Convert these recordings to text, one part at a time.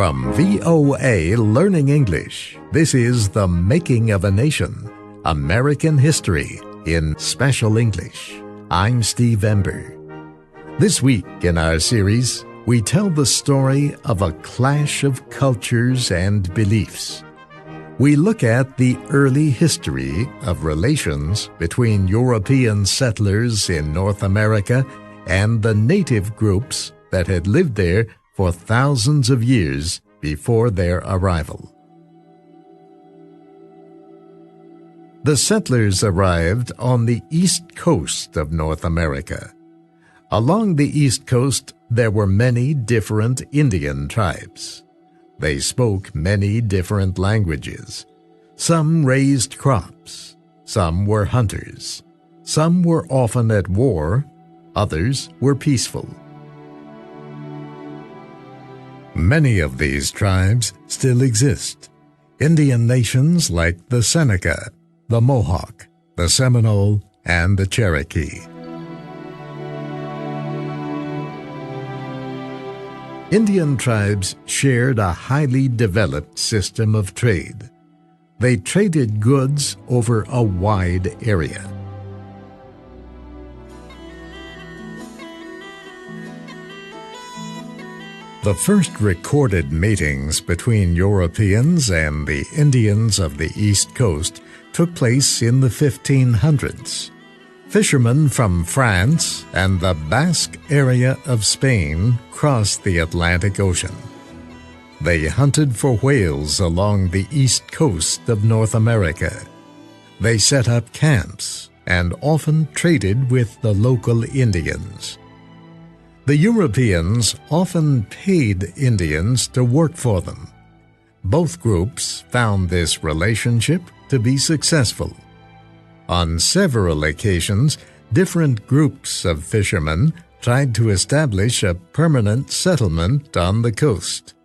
From VOA Learning English, this is The Making of a Nation, American History in Special English. I'm Steve Ember. This week in our series, we tell the story of a clash of cultures and beliefs. We look at the early history of relations between European settlers in North America and the native groups that had lived there for thousands of years before their arrival. The settlers arrived on the east coast of North America. Along the east coast, there were many different Indian tribes. They spoke many different languages. Some raised crops. Some were hunters. Some were often at war. Others were peaceful. Many of these tribes still exist. Indian nations like the Seneca, the Mohawk, the Seminole, and the Cherokee. Indian tribes shared a highly developed system of trade. They traded goods over a wide area. The first recorded meetings between Europeans and the Indians of the East Coast took place in the 1500s. Fishermen from France and the Basque area of Spain crossed the Atlantic Ocean. They hunted for whales along the east coast of North America. They set up camps and often traded with the local Indians. The Europeans often paid Indians to work for them. Both groups found this relationship to be successful. On several occasions, different groups of fishermen tried to establish a permanent settlement on the coast.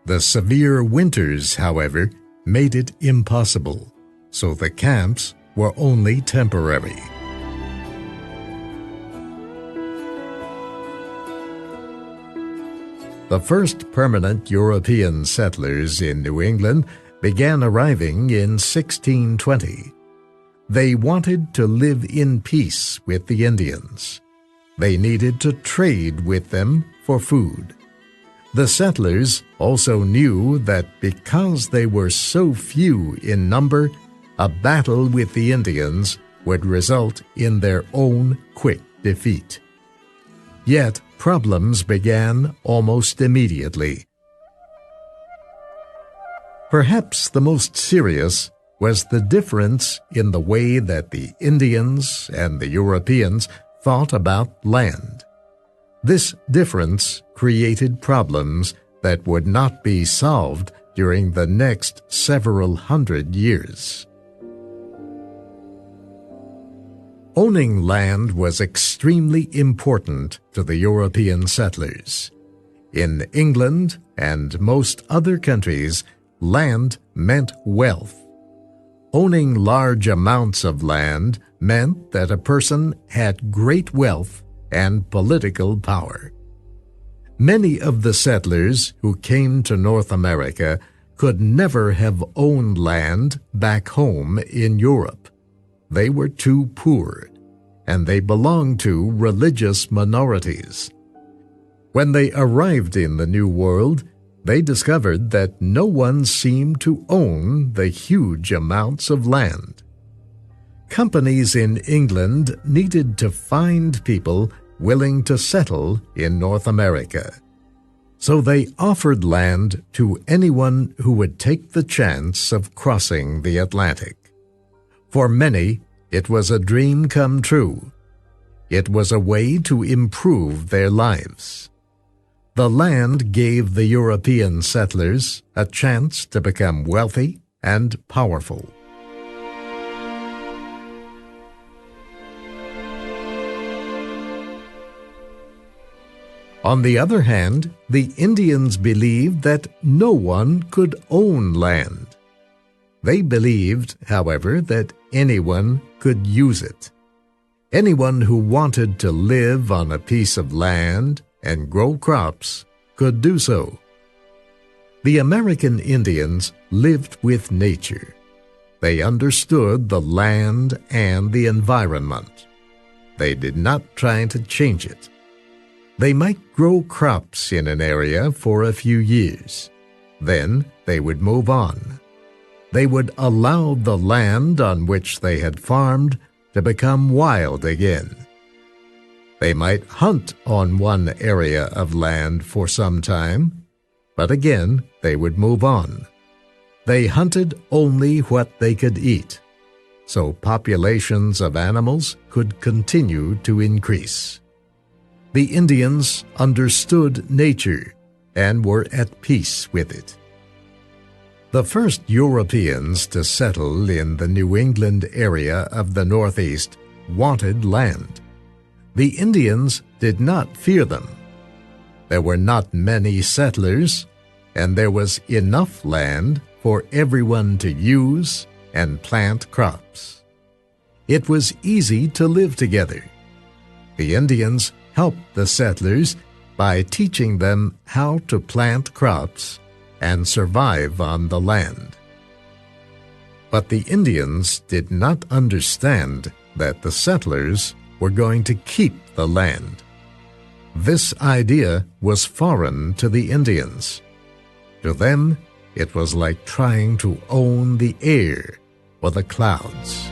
The severe winters, however, made it impossible, so the camps were only temporary. The first permanent European settlers in New England began arriving in 1620. They wanted to live in peace with the Indians. They needed to trade with them for food. The settlers also knew that because they were so few in number, a battle with the Indians would result in their own quick defeat. Yet, problems began almost immediately. Perhaps the most serious was the difference in the way that the Indians and the Europeans thought about land. This difference created problems that would not be solved during the next several hundred years. Owning land was extremely important to the European settlers. In England and most other countries, land meant wealth. Owning large amounts of land meant that a person had great wealth and political power. Many of the settlers who came to North America could never have owned land back home in Europe. They were too poor, and they belonged to religious minorities. When they arrived in the New World, they discovered that no one seemed to own the huge amounts of land. Companies in England needed to find people willing to settle in North America. So they offered land to anyone who would take the chance of crossing the Atlantic. For many, it was a dream come true. It was a way to improve their lives. The land gave the European settlers a chance to become wealthy and powerful. On the other hand, the Indians believed that no one could own land. They believed, however, that anyone could use it. Anyone who wanted to live on a piece of land and grow crops could do so. The American Indians lived with nature. They understood the land and the environment. They did not try to change it. They might grow crops in an area for a few years. Then they would move on. They would allow the land on which they had farmed to become wild again. They might hunt on one area of land for some time, but again they would move on. They hunted only what they could eat, so populations of animals could continue to increase. The Indians understood nature and were at peace with it. The first Europeans to settle in the New England area of the Northeast wanted land. The Indians did not fear them. There were not many settlers, and there was enough land for everyone to use and plant crops. It was easy to live together. The Indians helped the settlers by teaching them how to plant crops and survive on the land. But the Indians did not understand that the settlers were going to keep the land. This idea was foreign to the Indians. To them, it was like trying to own the air or the clouds.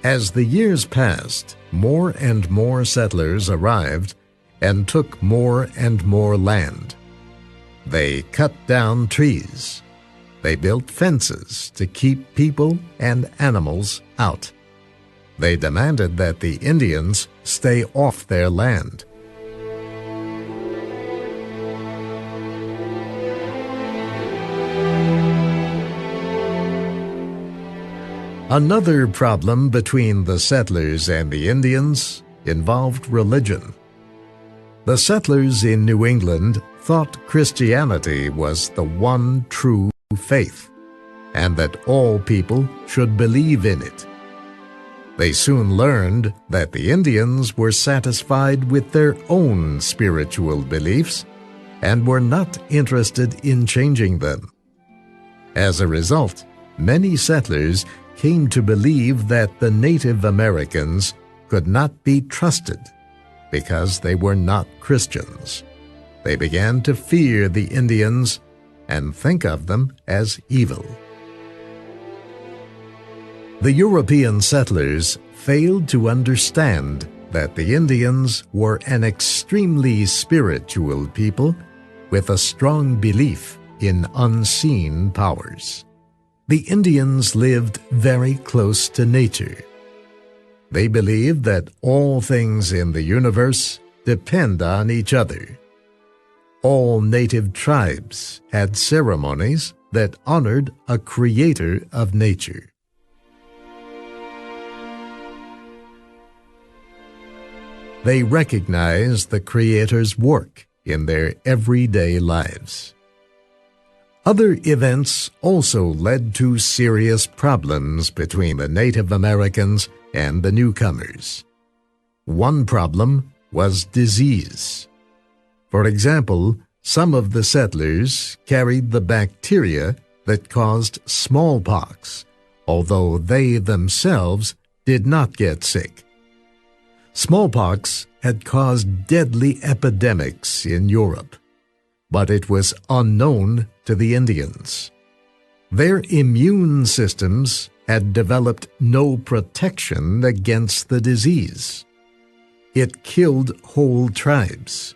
As the years passed, more and more settlers arrived and took more and more land. They cut down trees. They built fences to keep people and animals out. They demanded that the Indians stay off their land. Another problem between the settlers and the Indians involved religion. The settlers in New England thought Christianity was the one true faith, and that all people should believe in it. They soon learned that the Indians were satisfied with their own spiritual beliefs and were not interested in changing them. As a result, many settlers came to believe that the Native Americans could not be trusted because they were not Christians. They began to fear the Indians and think of them as evil. The European settlers failed to understand that the Indians were an extremely spiritual people with a strong belief in unseen powers. The Indians lived very close to nature. They believed that all things in the universe depend on each other. All native tribes had ceremonies that honored a creator of nature. They recognized the Creator's work in their everyday lives. Other events also led to serious problems between the Native Americans and the newcomers. One problem was disease. For example, some of the settlers carried the bacteria that caused smallpox, although they themselves did not get sick. Smallpox had caused deadly epidemics in Europe, but it was unknown to the Indians. Their immune systems had developed no protection against the disease. It killed whole tribes,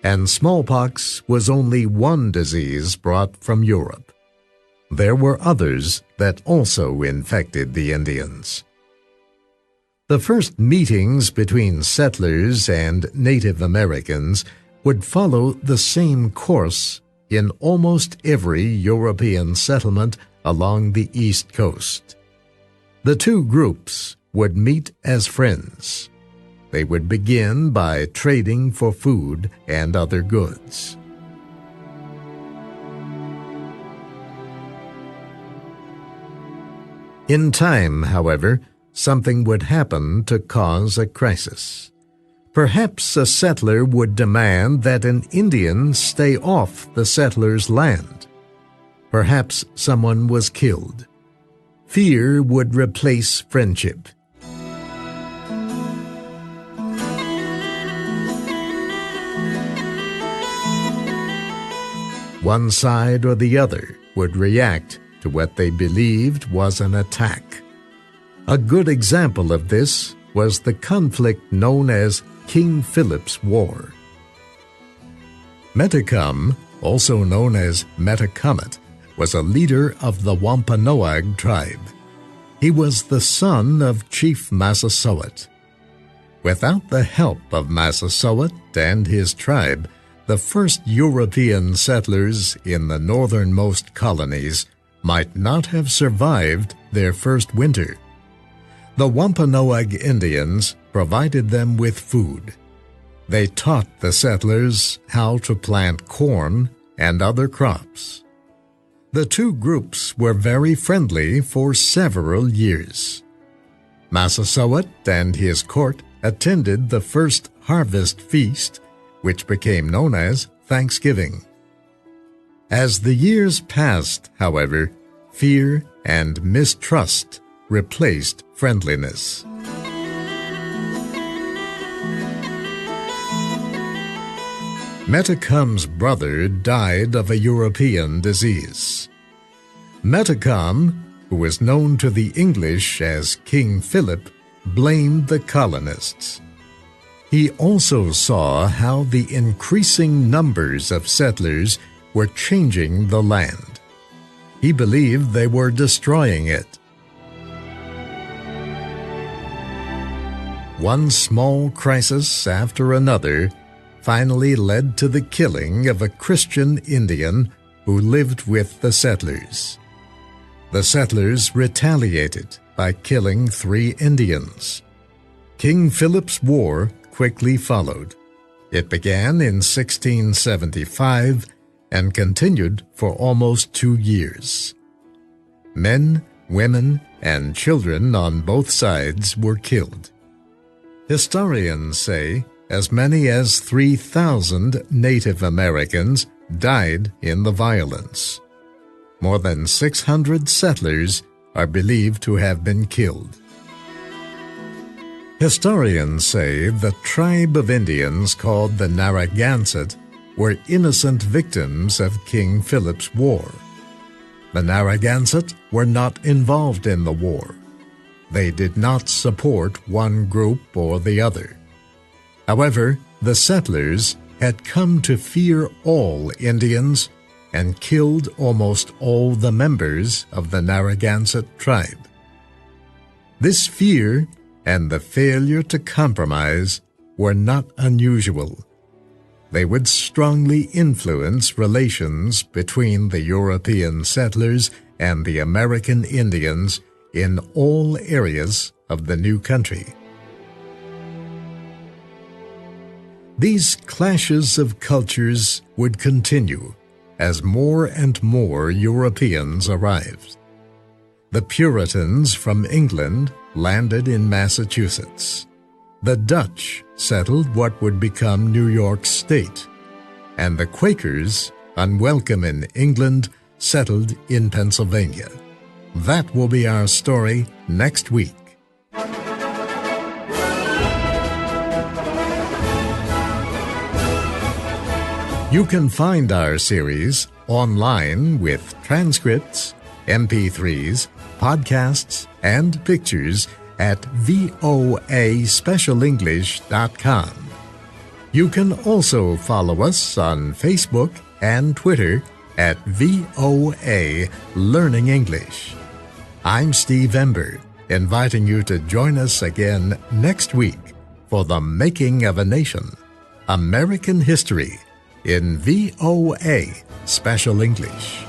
and smallpox was only one disease brought from Europe. There were others that also infected the Indians. The first meetings between settlers and Native Americans would follow the same course in almost every European settlement along the East Coast. The two groups would meet as friends. They would begin by trading for food and other goods. In time, however, something would happen to cause a crisis. Perhaps a settler would demand that an Indian stay off the settler's land. Perhaps someone was killed. Fear would replace friendship. One side or the other would react to what they believed was an attack. A good example of this was the conflict known as King Philip's War. Metacom, also known as Metacomet, was a leader of the Wampanoag tribe. He was the son of Chief Massasoit. Without the help of Massasoit and his tribe, the first European settlers in the northernmost colonies might not have survived their first winter. The Wampanoag Indians provided them with food. They taught the settlers how to plant corn and other crops. The two groups were very friendly for several years. Massasoit and his court attended the first harvest feast, which became known as Thanksgiving. As the years passed, however, fear and mistrust replaced friendliness. Metacom's brother died of a European disease. Metacom, who was known to the English as King Philip, blamed the colonists. He also saw how the increasing numbers of settlers were changing the land. He believed they were destroying it. One small crisis after another finally led to the killing of a Christian Indian who lived with the settlers. The settlers retaliated by killing 3 Indians. King Philip's War quickly followed. It began in 1675 and continued for almost 2 years. Men, women, and children on both sides were killed. Historians say as many as 3,000 Native Americans died in the violence. More than 600 settlers are believed to have been killed. Historians say the tribe of Indians called the Narragansett were innocent victims of King Philip's War. The Narragansett were not involved in the war. They did not support one group or the other. However, the settlers had come to fear all Indians and killed almost all the members of the Narragansett tribe. This fear and the failure to compromise were not unusual. They would strongly influence relations between the European settlers and the American Indians in all areas of the new country. These clashes of cultures would continue as more and more Europeans arrived. The Puritans from England landed in Massachusetts. The Dutch settled what would become New York State, and the Quakers, unwelcome in England, settled in Pennsylvania. That will be our story next week. You can find our series online with transcripts, MP3s, podcasts, and pictures at voaspecialenglish.com. You can also follow us on Facebook and Twitter at VOA Learning English. I'm Steve Ember, inviting you to join us again next week for The Making of a Nation, American History, in VOA Special English.